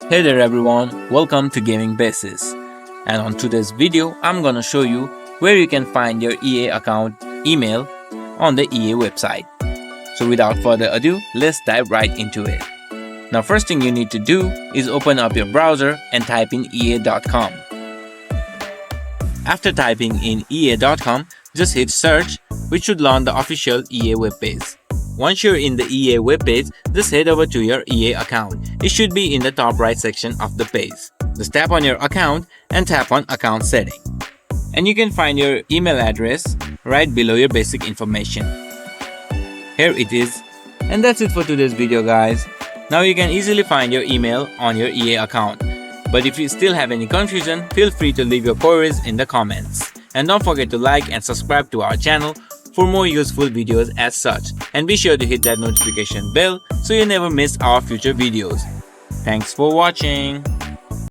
Hey there everyone, welcome to Gaming Basis. And on today's video, I'm gonna show you where you can find your EA account email on the EA website. So without further ado, let's dive right into it. Now first thing you need to do is open up your browser and type in ea.com. After typing in ea.com, just hit search, which should launch the official EA webpage. Once you're in the EA webpage, just head over to your EA account. It should be in the top right section of the page. Just tap on your account and tap on account setting. And you can find your email address right below your basic information. Here it is. And that's it for today's video, guys. Now you can easily find your email on your EA account. But if you still have any confusion, feel free to leave your queries in the comments. And don't forget to like and subscribe to our channel for more useful videos as such. And be sure to hit that notification bell so you never miss our future videos. Thanks for watching.